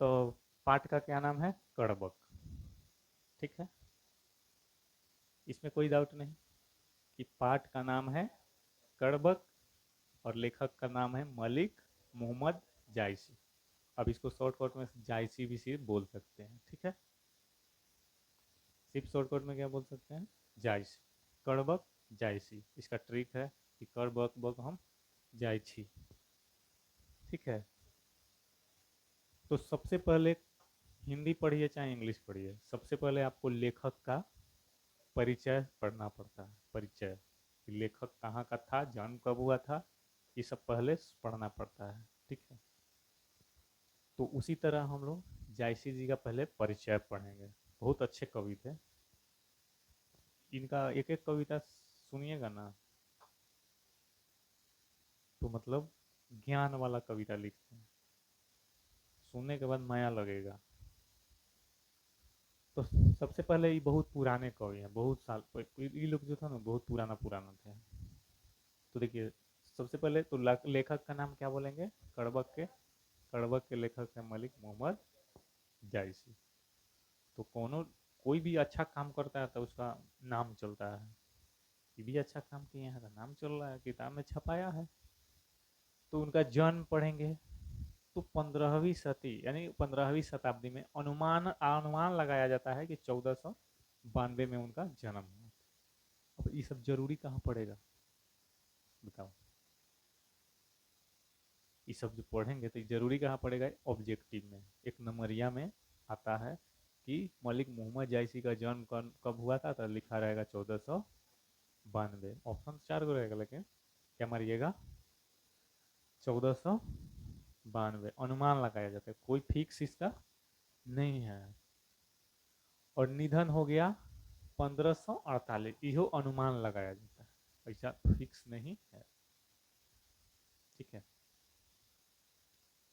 तो पाठ का क्या नाम है? कड़बक। ठीक है, इसमें कोई डाउट नहीं कि पाठ का नाम है कड़बक और लेखक का नाम है मलिक मोहम्मद जायसी। अब इसको शॉर्टकट में जायसी भी सिर्फ बोल सकते हैं। ठीक है, सिर्फ शॉर्टकट में क्या बोल सकते हैं? जायसी। कड़बक जायसी, इसका ट्रिक है कि कड़बक बक हम जायसी। ठीक है, तो सबसे पहले हिंदी पढ़िए चाहे इंग्लिश पढ़िए, सबसे पहले आपको लेखक का परिचय पढ़ना पड़ता है। परिचय कि लेखक कहाँ का था, जन्म कब हुआ था, ये सब पहले पढ़ना पड़ता है। ठीक है, तो उसी तरह हम लोग जायसी जी का पहले परिचय पढ़ेंगे। बहुत अच्छे कवि थे, इनका एक एक कविता सुनिएगा ना तो मतलब ज्ञान वाला कविता लिखते हैं, सुनने के बाद माया लगेगा। तो सबसे पहले ये बहुत पुराने कवि हैं, बहुत साल ये लोग जो था ना बहुत पुराना पुराना थे। तो देखिए, सबसे पहले तो लेखक का नाम क्या बोलेंगे? कड़बक के, कड़बक के लेखक है मलिक मोहम्मद जायसी। तो कोनो कोई भी अच्छा काम करता है तो उसका नाम चलता है। ये भी अच्छा काम किए हैं तो नाम चल रहा है, किताब में छपाया है। तो उनका जन्म पढ़ेंगे तो 15वीं सदी यानी 15वीं शताब्दी में अनुमान अनुमान लगाया जाता है कि 1492 में उनका जन्म हुआ। अब ये सब जरूरी कहाँ पड़ेगा बताओ? ये सब जो पढ़ेंगे तो जरूरी कहाँ पड़ेगा? ऑब्जेक्टिव में एक नंबरिया में आता है कि मलिक मोहम्मद जायसी का जन्म कब हुआ था, तो लिखा रहेगा 1492। ऑप्शन 4 को रहेगा, लेकिन क्या मारिएगा? 1492। अनुमान लगाया जाता है, कोई फिक्स इसका नहीं है। और निधन हो गया 1548, यो अनुमान लगाया जाता है, ऐसा फिक्स नहीं है। ठीक है,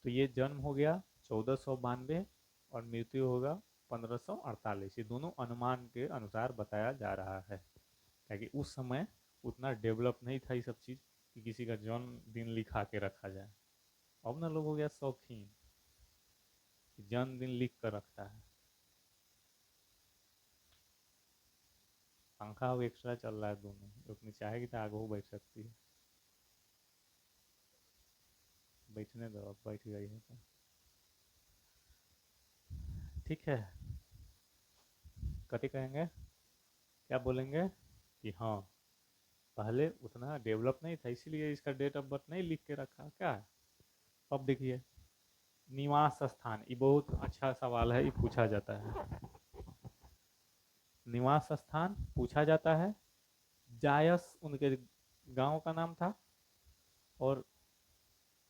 तो ये जन्म हो गया 1492 और मृत्यु होगा 1548। ये दोनों अनुमान के अनुसार बताया जा रहा है, ताकि उस समय उतना डेवलप नहीं था ये सब चीज़ कि किसी का जन्मदिन लिखा के रखा जाए। अब ना लोग हो गया शौकीन कि जन्मदिन लिख कर रखता है। पंखा अब एक्स्ट्रा चल रहा है, दोनों अपनी चाहेगी तो आगे हो बैठ सकती है। बैठने दो, अब बैठ गई है तो ठीक है। कति कहेंगे, क्या बोलेंगे कि हाँ पहले उतना डेवलप नहीं था इसीलिए इसका डेट ऑफ बर्थ नहीं लिख के रखा क्या है। अब देखिए, निवास स्थान, ये बहुत अच्छा सवाल है, ये पूछा जाता है। निवास स्थान पूछा जाता है। जायस उनके गांव का नाम था, और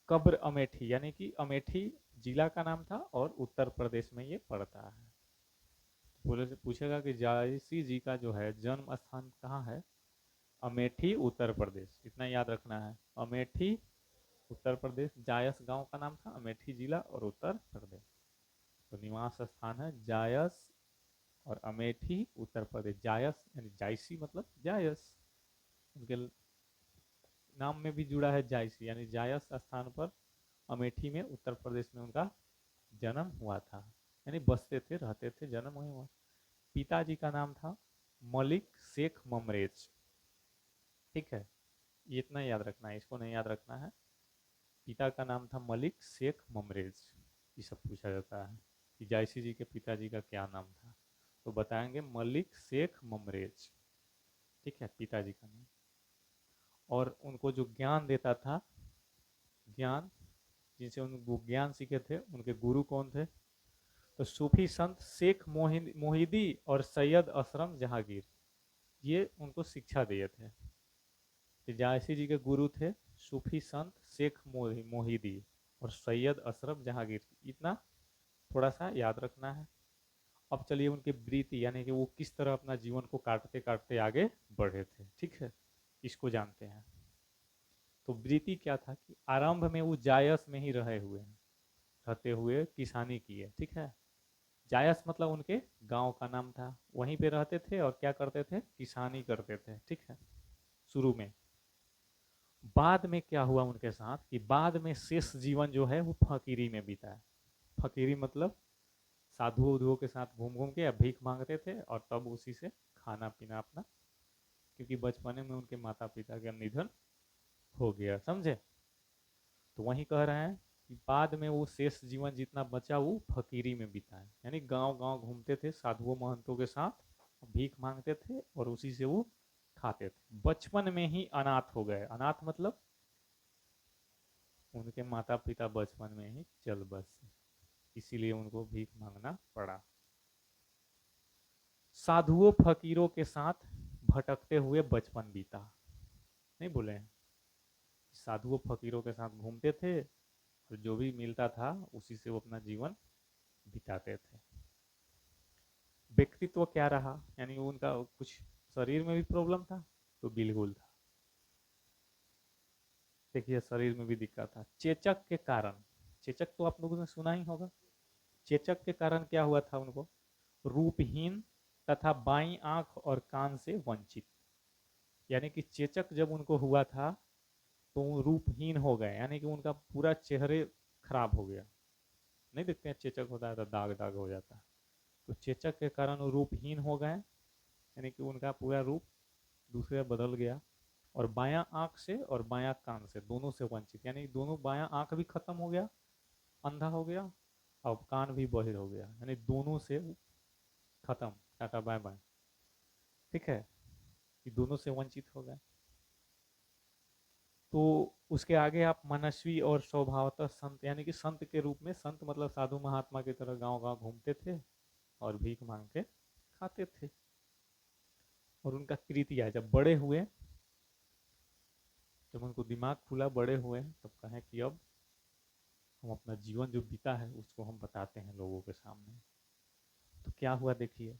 कब्र अमेठी यानी कि अमेठी जिला का नाम था और उत्तर प्रदेश में ये पड़ता है। बोले से पूछेगा कि जायसी जी का जो है जन्म स्थान कहाँ है? अमेठी उत्तर प्रदेश, इतना याद रखना है। अमेठी उत्तर प्रदेश, जायस गांव का नाम था, अमेठी जिला और उत्तर प्रदेश। तो निवास स्थान है जायस और अमेठी उत्तर प्रदेश। जायस यानी जायसी मतलब जायस, उनके नाम में भी जुड़ा है जायसी, यानी जायस स्थान पर अमेठी में उत्तर प्रदेश में उनका जन्म हुआ था। यानी बसते थे, रहते थे, जन्म वही हुआ। पिताजी का नाम था मलिक शेख ममरेज। ठीक है, ये इतना याद रखना है, इसको नहीं याद रखना है। पिता का नाम था मलिक शेख ममरेज। ये सब पूछा जाता है कि जायसी जी के पिताजी का क्या नाम था, तो बताएंगे मलिक शेख ममरेज। ठीक है, पिताजी का नाम। और उनको जो ज्ञान देता था, ज्ञान जिनसे उनको ज्ञान सीखे थे, उनके गुरु कौन थे? तो सूफी संत शेख मोहिदी और सैयद असरम जहांगीर, ये उनको शिक्षा दिए थे। तो जायसी जी के गुरु थे सूफी संत शेख मोहिदी और सैयद असरफ जहांगीर। इतना थोड़ा सा याद रखना है। अब चलिए उनकी वृत्ति यानी कि वो किस तरह अपना जीवन को काटते काटते आगे बढ़े थे, ठीक है, इसको जानते हैं। तो वृत्ति क्या था कि आरंभ में वो जायस में ही रहे हुए हैं, रहते हुए किसानी की है। ठीक है, जायस मतलब उनके गांव का नाम था, वहीं पे रहते थे और क्या करते थे? किसानी करते थे। ठीक है, शुरू में। बाद में क्या हुआ उनके साथ कि बाद में शेष जीवन जो है वो फकीरी में बीता है। फकीरी मतलब साधुओं उधुओं के साथ घूम घूम के या भीख मांगते थे और तब उसी से खाना पीना अपना, क्योंकि बचपने में उनके माता पिता का निधन हो गया, समझे। तो वही कह रहे हैं कि बाद में वो शेष जीवन जितना बचा वो फकीरी में बिताए, यानी गांव गांव घूमते थे साधुओं महंतों के साथ, भीख मांगते थे और उसी से वो खाते थे। बचपन में ही अनाथ हो गए, अनाथ मतलब उनके माता पिता बचपन में ही चल बसे, इसीलिए उनको भीख मांगना पड़ा। साधुओं फकीरों के साथ भटकते हुए बचपन बीता, नहीं बोले हैं, साधुओं फकीरों के साथ घूमते थे और जो भी मिलता था उसी से वो अपना जीवन बिताते थे। व्यक्तित्व क्या रहा, यानी उनका कुछ शरीर में भी प्रॉब्लम था, तो बिल्कुल था। देखिए शरीर में भी दिक्कत था, चेचक के कारण। चेचक तो आप लोगों ने सुना ही होगा। चेचक के कारण क्या हुआ था उनको, रूपहीन तथा बाईं आंख और कान से वंचित। यानी कि चेचक जब उनको हुआ था तो वो रूपहीन हो गए, यानी कि उनका पूरा चेहरे खराब हो गया। नहीं देखते हैं चेचक होता है तो दाग दाग हो जाता है, तो चेचक के कारण वो रूपहीन हो गए, यानी कि उनका पूरा रूप दूसरे बदल गया। और बायां आंख से और बायां कान से दोनों से वंचित, यानी दोनों, बायां आंख भी खत्म हो गया, अंधा हो गया, और कान भी बहिर हो गया, यानी दोनों से खत्म, टाटा बाय बाय, ठीक है, कि दोनों से वंचित हो गए। तो उसके आगे आप मनस्वी और स्वभावतः संत, यानी कि संत के रूप में, संत मतलब साधु महात्मा की तरह गांव गांव घूमते थे और भीख मांग के खाते थे। और उनका कृतिया जब बड़े हुए, जब उनको दिमाग खुला, बड़े हुए, तब कहें कि अब हम अपना जीवन जो बीता है उसको हम बताते हैं लोगों के सामने। तो क्या हुआ देखिए,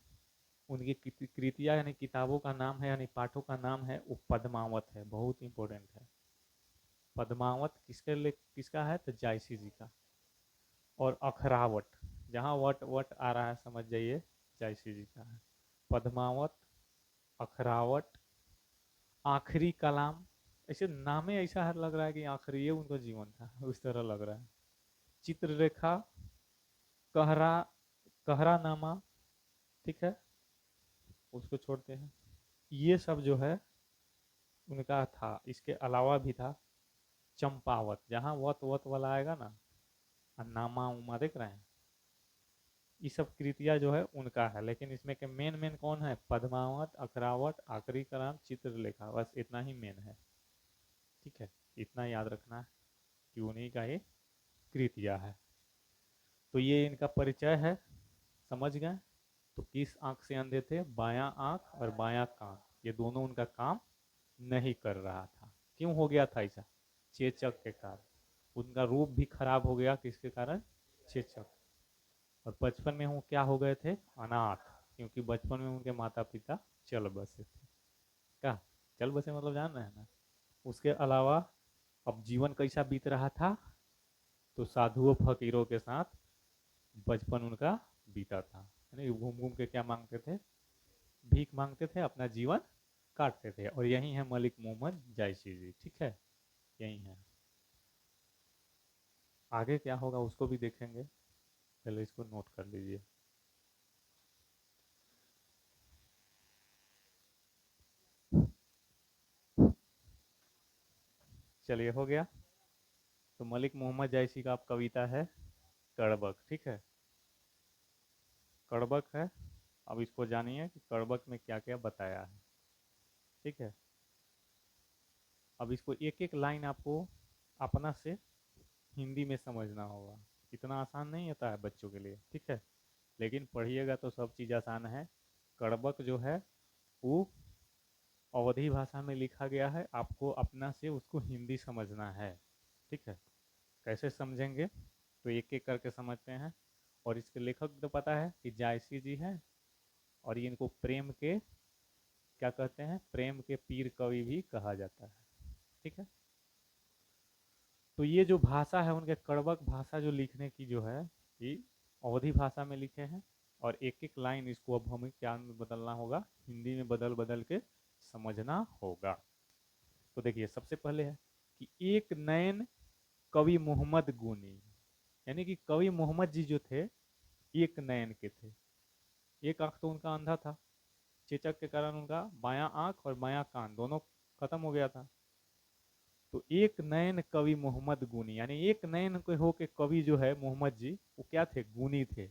उनकी कृतियाँ यानी किताबों का नाम है, यानी पाठों का नाम है वो पद्मावत है, बहुत इंपॉर्टेंट है। पद्मावत किसके लिए, किसका है, तो जायसी जी का। और अखरावट, जहाँ वट वट आ रहा है समझ जाइए जायसी जी का है। पद्मावत, अखरावट, आखिरी कलाम, ऐसे नाम ही ऐसा है, लग रहा है कि आखिरी ये उनका जीवन था, उस तरह लग रहा है। चित्ररेखा, कहरा, कहरानामा, ठीक है, उसको छोड़ते हैं। ये सब जो है उनका था। इसके अलावा भी था चंपावत, जहाँ वत वत वाला आएगा ना, और नामा उमा देख रहे हैं, ये सब कृतियाँ जो है उनका है। लेकिन इसमें के मेन मेन कौन है, पद्मावत, अखरावत, आखिरी कलाम, चित्रलेखा, बस इतना ही मेन है, ठीक है। इतना याद रखना है कि उन्हीं का ये कृतियाँ है। तो ये इनका परिचय है, समझ गए। तो किस आंख से अंधे थे, बायां आंख और बायां कान, ये दोनों उनका काम नहीं कर रहा था। क्यों हो गया था ऐसा, चेचक के कारण। उनका रूप भी खराब हो गया, किसके कारण, चेचक। और बचपन में वो क्या हो गए थे, अनाथ, क्योंकि बचपन में उनके माता पिता चल बसे थे। क्या चल बसे मतलब जान रहे हैं ना। उसके अलावा अब जीवन कैसा बीत रहा था, तो साधुओं फकीरों के साथ बचपन उनका बीता था, यानी घूम घूम के क्या मांगते थे, भीख मांगते थे, अपना जीवन काटते थे। और यही है मलिक मोहम्मद जायसी जी, ठीक है, यही है। आगे क्या होगा उसको भी देखेंगे, पहले इसको नोट कर लीजिए। चलिए हो गया। तो मलिक मोहम्मद जायसी का आप कविता है कड़बक, ठीक है, कड़बक है। अब इसको जानिए कि कड़बक में क्या क्या बताया है, ठीक है। अब इसको एक एक लाइन आपको अपना से हिंदी में समझना होगा, इतना आसान नहीं होता है बच्चों के लिए, ठीक है, लेकिन पढ़िएगा तो सब चीज़ आसान है। कड़बक जो है वो अवधी भाषा में लिखा गया है, आपको अपना से उसको हिंदी समझना है, ठीक है। कैसे समझेंगे, तो एक एक करके समझते हैं। और इसके लेखक तो पता है कि जायसी जी हैं, और ये इनको प्रेम के क्या कहते हैं, प्रेम के पीर कवि भी कहा जाता है, ठीक है। तो ये जो भाषा है उनके, कड़बक भाषा जो लिखने की जो है, ये अवधी भाषा में लिखे हैं। और एक एक लाइन इसको अब हमें क्या में बदलना होगा, हिंदी में बदल बदल के समझना होगा। तो देखिए सबसे पहले है कि एक नैन कवि मोहम्मद गुनी, यानी कि कवि मोहम्मद जी जो थे एक नयन के थे। एक आंख तो उनका अंधा था, चेचक के कारण उनका बायां आंख और बायां कान दोनों खत्म हो गया था। तो एक नयन कवि मोहम्मद गुनी, यानी एक नयन के होके कवि जो है मोहम्मद जी वो क्या थे, गुनी थे।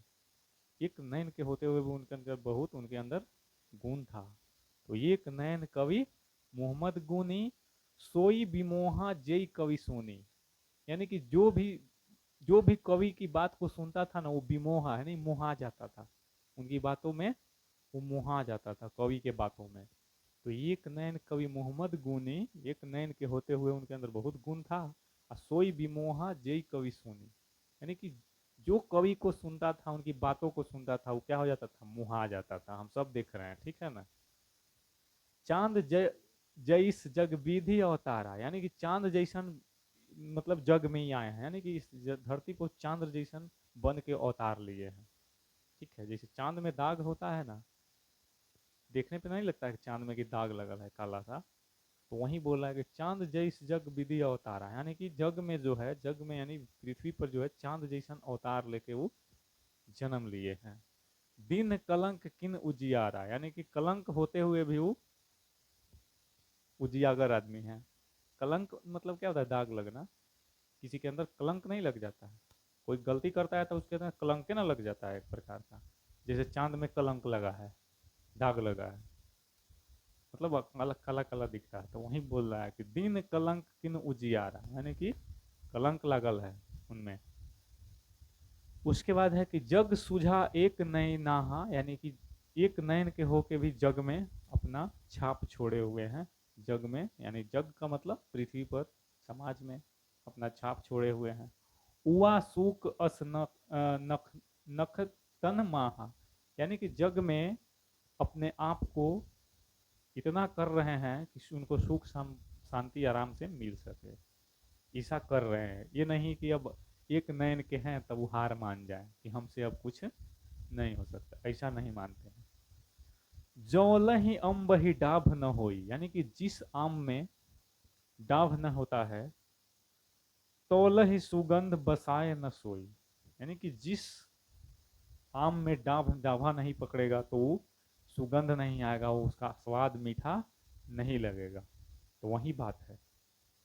एक नयन के होते हुए भी उनके अंदर बहुत उनके अंदर गुण था। तो एक नयन कवि मोहम्मद गुनी, सोई विमोहा जय कवि सोनी। यानी कि जो भी कवि की बात को सुनता था ना वो विमोहा यानी मोहा जाता था, उनकी बातों में वो मोहा जाता था कवि के बातों में। तो एक नयन कवि मोहम्मद गुनी, एक नयन के होते हुए उनके अंदर बहुत गुण था। और सोई विमोहा जय कवि सोनी, यानी कि जो कवि को सुनता था उनकी बातों को सुनता था वो क्या हो जाता था, मुहा जाता था। हम सब देख रहे हैं, ठीक है ना। चांद जय जैस जग विधि अवतारा, यानी कि चांद जैसन मतलब जग में ही आए हैं, यानी कि इस धरती को चांद जैसन बन के अवतार लिए हैं। ठीक है, जैसे चांद में दाग होता है ना, देखने पे नहीं लगता है कि चांद में कि दाग लगल है काला सा। तो वही बोल रहा है कि चांद जैस जग विधि अवतारा, यानी कि जग में जो है, जग में यानी पृथ्वी पर जो है चांद जैसन अवतार लेके वो जन्म लिए हैं। दिन कलंक किन उजियारा, यानी कि कलंक होते हुए भी वो उजियागर आदमी है। कलंक मतलब क्या होता है, दाग लगना। किसी के अंदर कलंक नहीं लग जाता है, कोई गलती करता है तो उसके अंदर कलंक ना लग जाता है एक प्रकार का। जैसे चांद में कलंक लगा है, दाग लगा है, मतलब काला काला काला दिख रहा है। तो वही बोल रहा है कि दिन कलंक किन उजियारा, यानी कि कलंक लगल है उनमें। उसके बाद है कि जग सुझा एक नई नाहा, यानी कि एक नयन के होके भी जग में अपना छाप छोड़े हुए हैं। जग में यानी जग का मतलब पृथ्वी पर, समाज में अपना छाप छोड़े हुए हैं। उआ सूक अस नख नख तन माहा, यानी कि जग में अपने आप को इतना कर रहे हैं कि उनको सुख शांति आराम से मिल सके, ऐसा कर रहे हैं। ये नहीं कि अब एक नयन के हैं तब वो हार मान जाए कि हमसे अब कुछ नहीं हो सकता, ऐसा नहीं मानते हैं। जौलहि अम्बहि डाभ न होई, यानी कि जिस आम में डाभ न होता है, तौलहि सुगंध बसाए न सोई, यानी कि जिस आम में डाभा नहीं पकड़ेगा तो वो सुगंध नहीं आएगा, वो उसका स्वाद मीठा नहीं लगेगा। तो वही बात है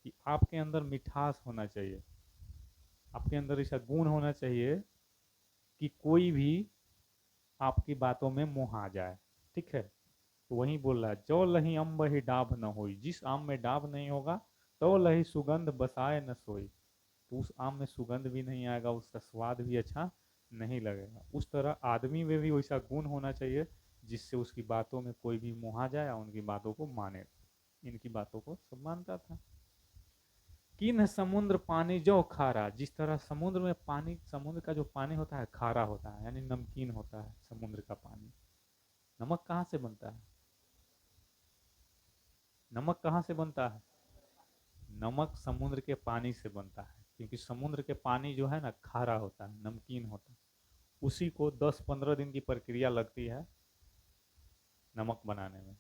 कि आपके अंदर मिठास होना चाहिए, आपके अंदर ऐसा गुण होना चाहिए कि कोई भी आपकी बातों में मोह आ जाए। ठीक है, तो वही बोल रहा है, जो लही अम्ब ही डाभ न होई, जिस आम में डाभ नहीं होगा तो लही सुगंध बसाए न सोई, तो उस आम में सुगंध भी नहीं आएगा, उसका स्वाद भी अच्छा नहीं लगेगा। उस तरह आदमी में भी वैसा गुण होना चाहिए जिससे उसकी बातों में कोई भी मोह आ जाए और उनकी बातों को माने। इनकी बातों को सब मानता था। किन समुद्र पानी जो खारा, जिस तरह समुद्र में पानी, समुद्र का जो पानी होता है खारा होता है, यानी नमकीन होता है समुद्र का पानी। नमक कहाँ से बनता है, नमक कहाँ से बनता है, नमक समुद्र के पानी से बनता है, क्योंकि समुद्र के पानी जो है ना खारा होता है, नमकीन होता है। उसी को 10-15 दिन की प्रक्रिया लगती है नमक बनाने में।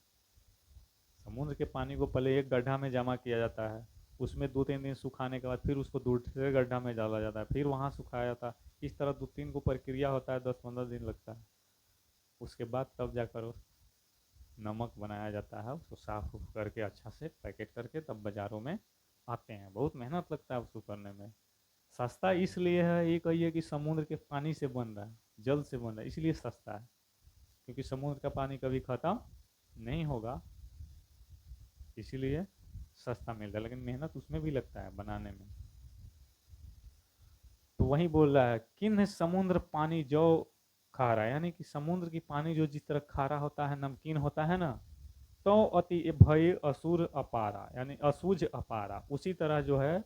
समुद्र के पानी को पहले एक गड्ढा में जमा किया जाता है, उसमें 2-3 दिन सुखाने के बाद फिर उसको दूसरे गड्ढा में डाला जाता है, फिर वहाँ सुखाया जाता है। इस तरह 2-3 को प्रक्रिया होता है, 10-15 दिन लगता है। उसके बाद तब जाकर नमक बनाया जाता है, उसको साफ करके अच्छा से पैकेट करके तब बाज़ारों में आते हैं। बहुत मेहनत लगता है उसको करने में। सस्ता इसलिए है, ये कहिए कि समुद्र के पानी से बन रहा है, जल से बन रहा है, इसलिए सस्ता है, क्योंकि समुद्र का पानी कभी ख़त्म नहीं होगा, इसीलिए सस्ता मिल रहा है। लेकिन मेहनत उसमें भी लगता है बनाने में। तो वही बोल रहा है, किन समुद्र पानी जो खारा, यानी कि समुद्र की पानी जो जिस तरह खारा होता है, नमकीन होता है ना, तो अति भय असुर अपारा, यानी असुझ अपारा, उसी तरह जो है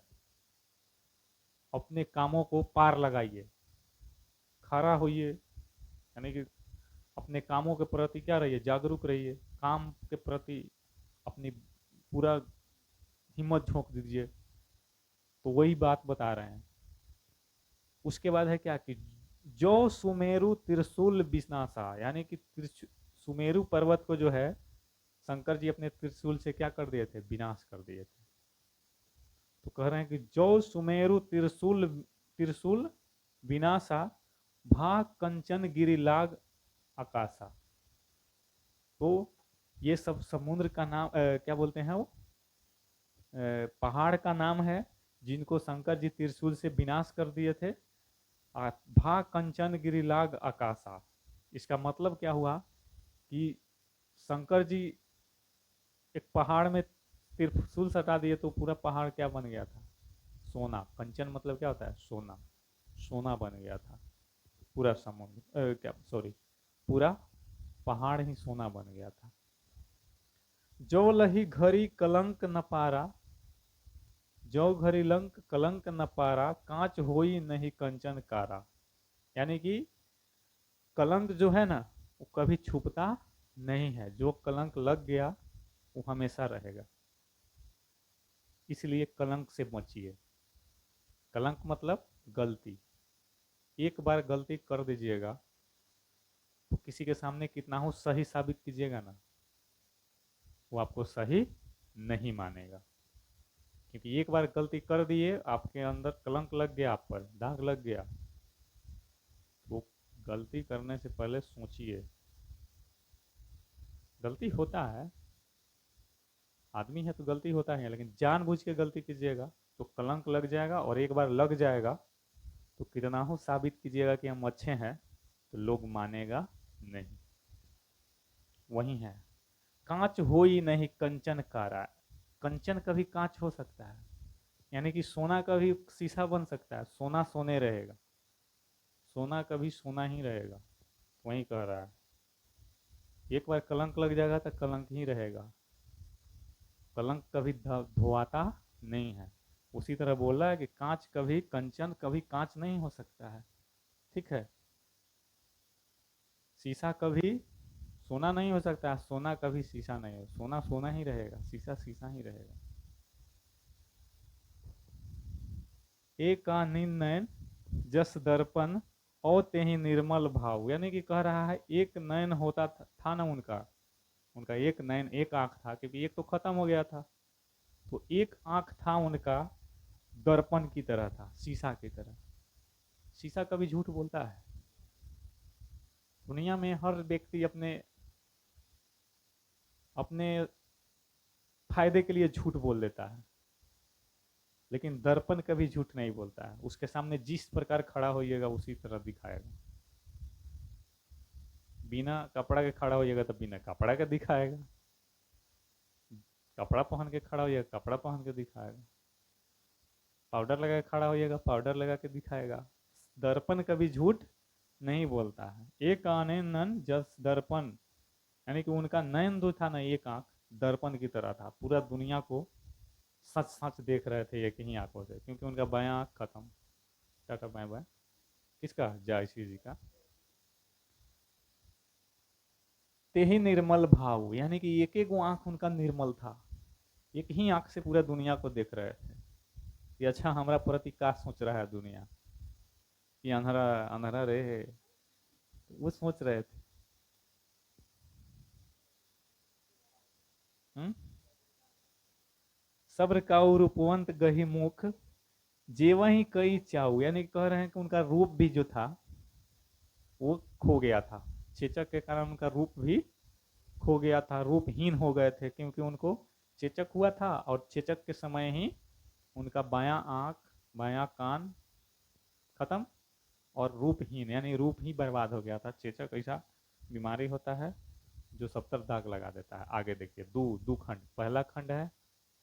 अपने कामों को पार लगाइए, खड़ा होइए, यानी कि अपने कामों के प्रति क्या रहिए, जागरूक रहिए, काम के प्रति अपनी पूरा हिम्मत झोंक दीजिए। तो वही बात बता रहे हैं। उसके बाद है क्या कि जो सुमेरु त्रिशूल विनाशा, यानी कि सुमेरु पर्वत को जो है शंकर जी अपने त्रिशूल से क्या कर दिए थे, विनाश कर दिए थे। तो कह रहे हैं कि जो सुमेरु त्रिशूल त्रिशूल विनाशा भा कंचन गिरि लाग आकाशा। तो ये सब समुद्र का नाम क्या बोलते हैं वो पहाड़ का नाम है जिनको शंकर जी त्रिशूल से विनाश कर दिए थे। भा कंचन गिरिलाग आकाशा, इसका मतलब क्या हुआ कि शंकर जी एक पहाड़ में त्रिशूल सटा दिए तो पूरा पहाड़ क्या बन गया था, सोना। कंचन मतलब क्या होता है, सोना। सोना बन गया था पूरा समुद्र क्या सॉरी पूरा पहाड़ ही सोना बन गया था। जो लही घड़ी कलंक न पारा, जो घड़ी लंक कलंक न पारा, कांच होई नहीं कंचन कारा। यानी कि कलंक जो है ना वो कभी छुपता नहीं है, जो कलंक लग गया वो हमेशा रहेगा। इसलिए कलंक से बचिए। कलंक मतलब गलती। एक बार गलती कर दीजिएगा तो किसी के सामने कितना हो सही साबित कीजिएगा ना, वो आपको सही नहीं मानेगा। क्योंकि एक बार गलती कर दिए, आपके अंदर कलंक लग गया, आप पर दाग लग गया, तो गलती करने से पहले सोचिए। गलती होता है, आदमी है तो गलती होता है, लेकिन जानबूझ के गलती कीजिएगा तो कलंक लग जाएगा। और एक बार लग जाएगा तो कितना हो साबित कीजिएगा कि हम अच्छे हैं, तो लोग मानेगा नहीं। वही है, कांच हो ही नहीं कंचन कारा। कंचन कभी कांच हो सकता है, यानी कि सोना कभी शीशा बन सकता है, सोना सोने रहेगा, सोना कभी सोना ही रहेगा। वही कह रहा है, एक बार कलंक लग जाएगा तो कलंक ही रहेगा। कलंक कभी धोआता नहीं है। उसी तरह बोल रहा है कि कांच कभी कंचन कभी कांच नहीं हो सकता है, ठीक है। शीशा कभी सोना नहीं हो सकता है, सोना कभी शीशा नहीं हो, सोना सोना ही रहेगा, शीशा शीशा ही रहेगा। एक का नयन जस दर्पण और ते ही निर्मल भाव। यानी कि कह रहा है एक नयन होता था ना उनका, उनका एक नयन एक आंख था, क्योंकि एक तो खत्म हो गया था। तो एक आंख था उनका, दर्पण की तरह था, शीशा की तरह। शीशा कभी झूठ बोलता है? दुनिया में हर व्यक्ति अपने अपने फायदे के लिए झूठ बोल देता है, लेकिन दर्पण कभी झूठ नहीं बोलता है। उसके सामने जिस प्रकार खड़ा होइएगा उसी तरह दिखाएगा। बिना कपड़ा के खड़ा होइएगा तो बिना कपड़ा के दिखाएगा, कपड़ा पहन के खड़ा होइएगा कपड़ा पहन के दिखाएगा, पाउडर लगा के खड़ा होइएगा पाउडर लगा के दिखाएगा। दर्पण कभी झूठ नहीं बोलता है। एक आनन जस दर्पण, यानी कि उनका नयन जो था ना, एक आंख दर्पण की तरह था, पूरा दुनिया को सच सच देख रहे थे एक ही आंखों से, क्योंकि उनका बायां आंख खत्म। Ta-ta bye bye. किसका? जायसी जी का। ते ही निर्मल भाव, यानी कि एक एक आंख उनका निर्मल था, एक ही आंख से पूरा दुनिया को देख रहे थे कि अच्छा हमारा प्रति क्या सोच रहा है दुनिया, कि अंधारा अंधारा रहे, वो सोच रहे थे। हम्म। सब्र का रूपवंत गही मुख, जेवही कई चाऊ। यानी कह रहे हैं कि उनका रूप भी जो था वो खो गया था, चेचक के कारण उनका रूप भी खो गया था, रूपहीन हो गए थे, क्योंकि उनको चेचक हुआ था और चेचक के समय ही उनका बायां आंख बायां कान खत्म, और रूपहीन यानी रूप ही बर्बाद हो गया था। चेचक ऐसा बीमारी होता है जो 70 दाग लगा देता है। आगे देखिए, दो दो खंड, पहला खंड है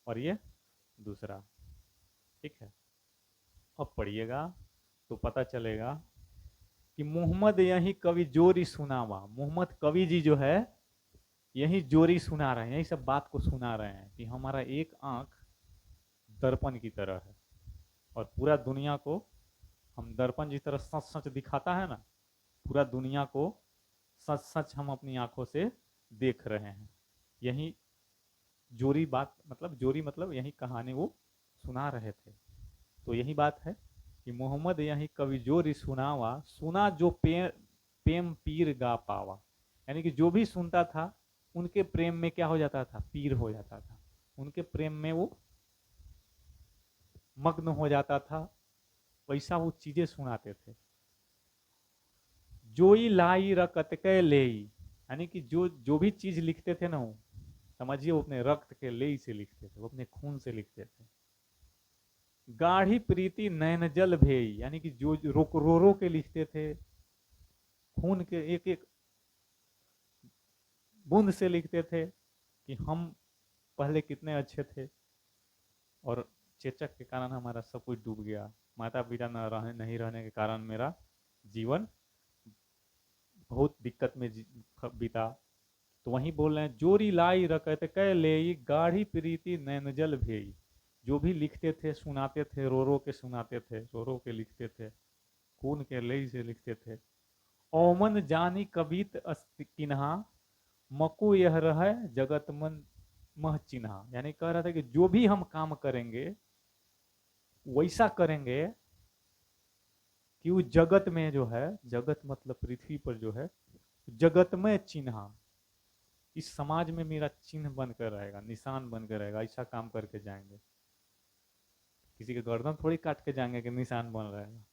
और ये दूसरा, ठीक है। अब पढ़िएगा तो पता चलेगा कि मोहम्मद यही कवि जोरी सुनावा। मोहम्मद कवि जी जो है यही जोरी सुना रहे हैं, यही सब बात को सुना रहे हैं कि हमारा एक आंख दर्पण की तरह है, और पूरा दुनिया को हम दर्पण जिस तरह सच सच दिखाता है ना, पूरा दुनिया को सच सच हम अपनी आंखों से देख रहे हैं। यही जोरी बात, मतलब जोरी मतलब यही कहानी वो सुना रहे थे। तो यही बात है कि मोहम्मद यही कवि जोरी सुनावा, सुना जो प्रेम पीर गा पावा। यानी कि जो भी सुनता था उनके प्रेम में क्या हो जाता था, पीर हो जाता था, उनके प्रेम में वो मग्न हो जाता था। वैसा वो चीजें सुनाते थे। जोई लाई रकत के लेई, यानी कि जो जो भी चीज लिखते थे ना वो, समझिए वो अपने रक्त के लेई से लिखते थे, वो अपने खून से लिखते थे। गाढ़ी प्रीति नैन जल भेई, यानी कि जो रो रो के लिखते थे, खून के एक एक बूंद से लिखते थे कि हम पहले कितने अच्छे थे, और चेचक के कारण हमारा सब कुछ डूब गया, माता पिता नहीं रहने के कारण मेरा जीवन बहुत दिक्कत में बीता। तो वहीं बोल रहे हैं, जोरी लाई रकत कै लेई गाढ़ी प्रीति नैन जल भेई। जो भी लिखते थे सुनाते थे, रो रो के सुनाते थे, रो रो के लिखते थे, खून के लेई से लिखते थे। ओमन जानी कवित किन्हा, मकु यह रह जगत मन मह चिन्हा, यानी कह रहा था कि जो भी हम काम करेंगे वैसा करेंगे कि वो जगत में जो है, जगत मतलब पृथ्वी पर जो है, जगत में चिन्हा, इस समाज में मेरा चिन्ह बनकर रहेगा, निशान बनकर रहेगा, ऐसा काम करके जाएंगे। किसी के गर्दन थोड़ी काट के जाएंगे कि निशान बन रहेगा,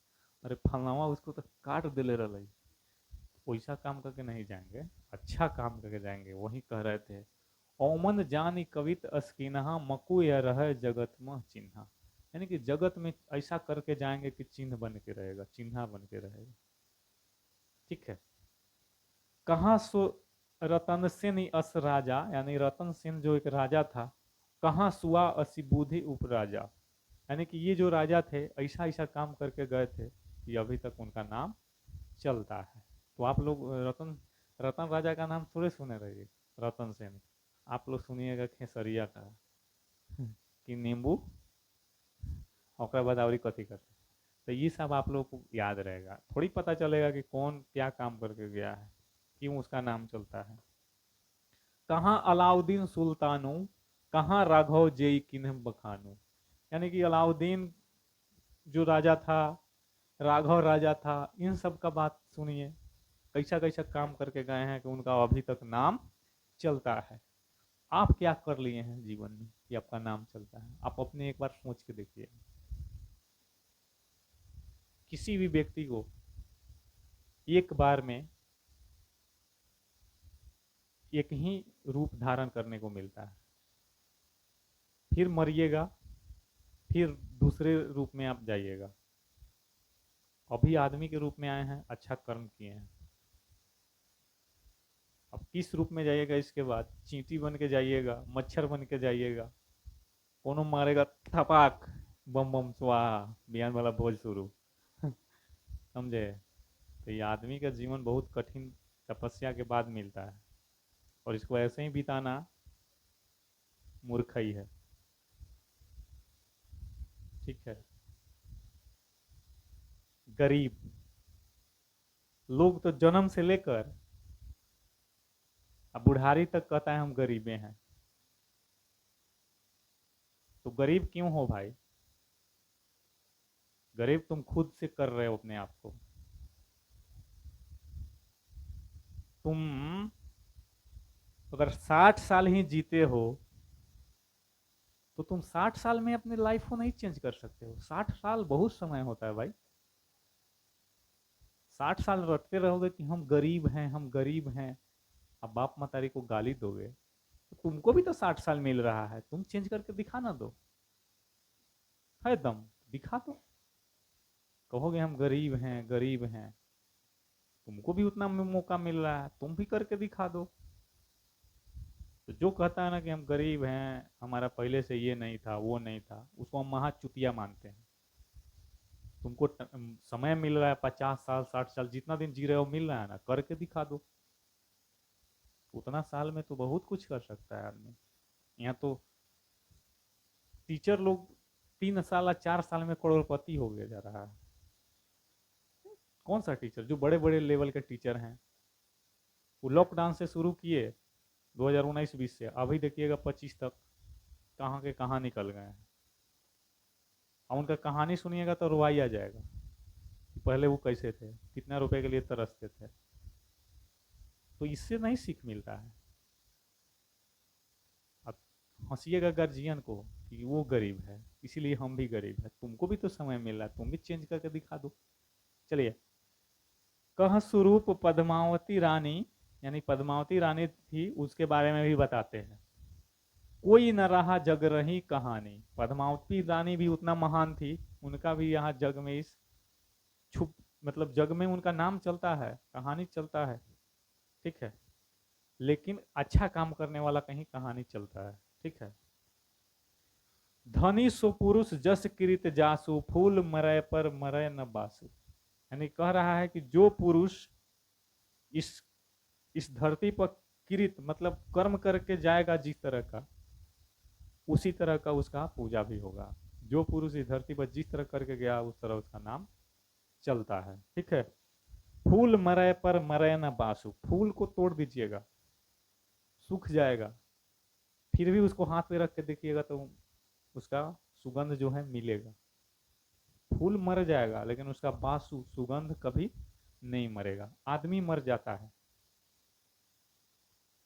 अरे फलनावा उसको तो काट दिले रही, वैसा काम करके नहीं जाएंगे, अच्छा काम करके जाएंगे। वही कह रहे थे, ओमन जानी कवित अस्किनहा, मकु या रह जगत में चिन्हा, यानी कि जगत में ऐसा करके जाएंगे कि चिन्ह बन के रहेगा, चिन्हा बन के रहेगा। ठीक है। कहाँ सो रतन सेन अस राजा, यानी रतन सेन जो एक राजा था, कहाँ सुआ असी बुद्धि उपराजा, यानी कि ये जो राजा थे ऐसा ऐसा काम करके गए थे कि अभी तक उनका नाम चलता है। तो आप लोग रतन रतन राजा का नाम थोड़े सुने रहिए, रतन सेन, आप लोग सुनिएगा खेसरिया का कि नींबू और बाद और कथी करते। तो ये सब आप लोग को याद रहेगा, थोड़ी पता चलेगा कि कौन क्या काम करके गया है, क्यों उसका नाम चलता है। कहाँ अलाउद्दीन सुल्तानू, कहाँ राघव जेई किन्ह बखानू, यानी कि अलाउद्दीन जो राजा था, राघव राजा था, इन सब का बात सुनिए, कैसा कैसा काम करके गए हैं कि उनका अभी तक नाम चलता है। आप क्या कर लिए हैं जीवन में कि आपका नाम चलता है, आप अपने एक बार सोच के देखिए। किसी भी व्यक्ति को एक बार में एक ही रूप धारण करने को मिलता है, फिर मरिएगा, फिर दूसरे रूप में आप जाइएगा। अभी आदमी के रूप में आए हैं, अच्छा कर्म किए हैं, अब किस रूप में जाइएगा, इसके बाद चींटी बन के जाइएगा, मच्छर बन के जाइएगा, कोनो मारेगा थपाक, बम बम स्वाहा, बिहान वाला भोज शुरू समझे। तो ये आदमी का जीवन बहुत कठिन तपस्या के बाद मिलता है, और इसको ऐसे ही बिताना मूर्खई है। ठीक है। गरीब लोग तो जन्म से लेकर अब बुढ़ारी तक कहता है हम गरीबे हैं। तो गरीब क्यों हो भाई? गरीब तुम खुद से कर रहे हो अपने आप को। तुम अगर 60 साल ही जीते हो तो तुम 60 साल में अपने लाइफ को नहीं चेंज कर सकते हो। 60 साल बहुत समय होता है भाई। 60 साल रटते रहोगे कि हम गरीब हैं, हम गरीब हैं, अब बाप मतारी को गाली दोगे, तो तुमको भी तो 60 साल मिल रहा है, तुम चेंज करके दिखा ना दो, है दम, दिखा दो। कहोगे हम गरीब हैं, गरीब हैं, तुमको भी उतना मौका मिल रहा है, तुम भी करके दिखा दो। तो जो कहता है ना कि हम गरीब हैं, हमारा पहले से ये नहीं था, वो नहीं था, उसको हम महा चुतिया मानते हैं। तुमको समय मिल रहा है, 50 साल 60 साल जितना दिन जी रहे हो मिल रहा है ना, करके दिखा दो। उतना साल में तो बहुत कुछ कर सकता है आदमी। यहाँ तो टीचर लोग 3 साल या 4 साल में करोड़पति हो गया जा रहा है। कौन सा टीचर? जो बड़े बड़े लेवल के टीचर हैं, वो लॉकडाउन से शुरू किए 2019-20 से, अभी देखिएगा 25 तक कहाँ के कहाँ निकल गए हैं। और उनका कहानी सुनिएगा तो रुवाई आ जाएगा कि पहले वो कैसे थे, कितना रुपए के लिए तरसते थे। तो इससे नहीं सीख मिलता है। अब हंसिएगा गार्जियन को कि वो गरीब है इसीलिए हम भी गरीब है, तुमको भी तो समय मिल रहा है, तुम भी चेंज करके दिखा दो। चलिए कह स्वरूप पद्मावती रानी, यानी पद्मावती रानी थी, उसके बारे में भी बताते हैं। कोई न रहा जग रही कहानी, पद्मावती रानी भी उतना महान थी, उनका भी यहाँ जग में इस छुप मतलब जग में उनका नाम चलता है, कहानी चलता है, ठीक है। लेकिन अच्छा काम करने वाला कहीं कहानी चलता है, ठीक है। धनी सो पुरुष जस कृत जासु, फूल मरय पर मरय न बासु। यानी कह रहा है कि जो पुरुष इस इस धरती पर कृत मतलब कर्म करके जाएगा जिस तरह का, उसी तरह का उसका पूजा भी होगा। जो पुरुष इस धरती पर जिस तरह करके गया उस तरह उसका नाम चलता है, ठीक है। फूल मरय पर मरय न बासु, फूल को तोड़ दीजिएगा सूख जाएगा, फिर भी उसको हाथ में रख के देखिएगा तो उसका सुगंध जो है मिलेगा। फूल मर जाएगा लेकिन उसका बासु सुगंध कभी नहीं मरेगा। आदमी मर जाता है,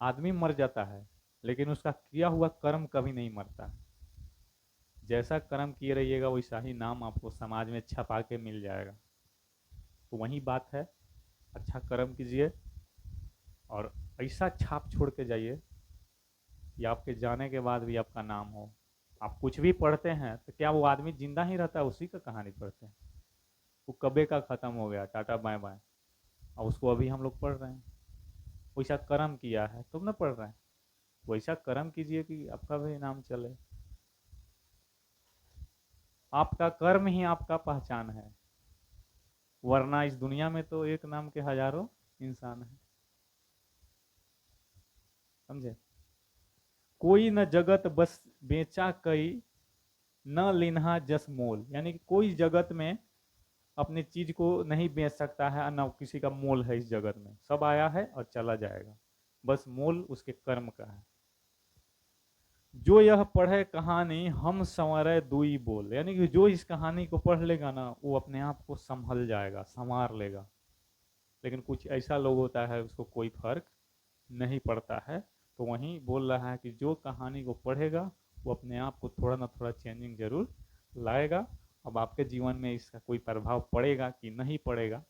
आदमी मर जाता है, लेकिन उसका किया हुआ कर्म कभी नहीं मरता। जैसा कर्म किए रहिएगा वैसा ही नाम आपको समाज में छपा के मिल जाएगा। तो वही बात है, अच्छा कर्म कीजिए और ऐसा छाप छोड़ के जाइए कि आपके जाने के बाद भी आपका नाम हो। आप कुछ भी पढ़ते हैं तो क्या वो आदमी जिंदा ही रहता है, उसी का कहानी पढ़ते हैं। वो कबे का खत्म हो गया, टाटा बाय बाय, और उसको अभी हम लोग पढ़ रहे हैं। वैसा कर्म किया है तुम ना पढ़ रहे हैं, वैसा कर्म कीजिए कि आपका भी नाम चले। आपका कर्म ही आपका पहचान है, वरना इस दुनिया में तो एक नाम के हजारों इंसान हैं, समझे। कोई न जगत बस बेचा कई, न लिन्हा जस मोल। यानी कि कोई जगत में अपनी चीज को नहीं बेच सकता है, न किसी का मोल है इस जगत में। सब आया है और चला जाएगा, बस मोल उसके कर्म का है। जो यह पढ़े कहानी हम संवरे दुई बोल। यानी कि जो इस कहानी को पढ़ लेगा ना वो अपने आप को संभल जाएगा, संवार लेगा। लेकिन कुछ ऐसा लोग होता है उसको कोई फर्क नहीं पड़ता है। तो वहीं बोल रहा है कि जो कहानी को पढ़ेगा वो अपने आप को थोड़ा ना थोड़ा चेंजिंग जरूर लाएगा। अब आपके जीवन में इसका कोई प्रभाव पड़ेगा कि नहीं पड़ेगा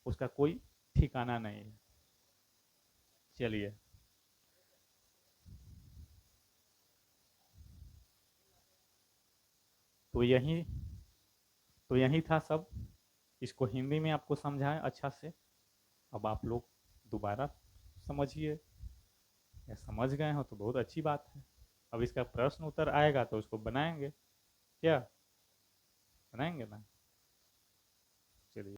उसका कोई ठिकाना नहीं है। चलिए, तो यही तो यही था सब। इसको हिंदी में आपको समझाएं अच्छा से। अब आप लोग दोबारा समझिए, या समझ गए हो तो बहुत अच्छी बात है। अब इसका प्रश्न उत्तर आएगा तो उसको बनाएंगे, क्या बनाएंगे ना।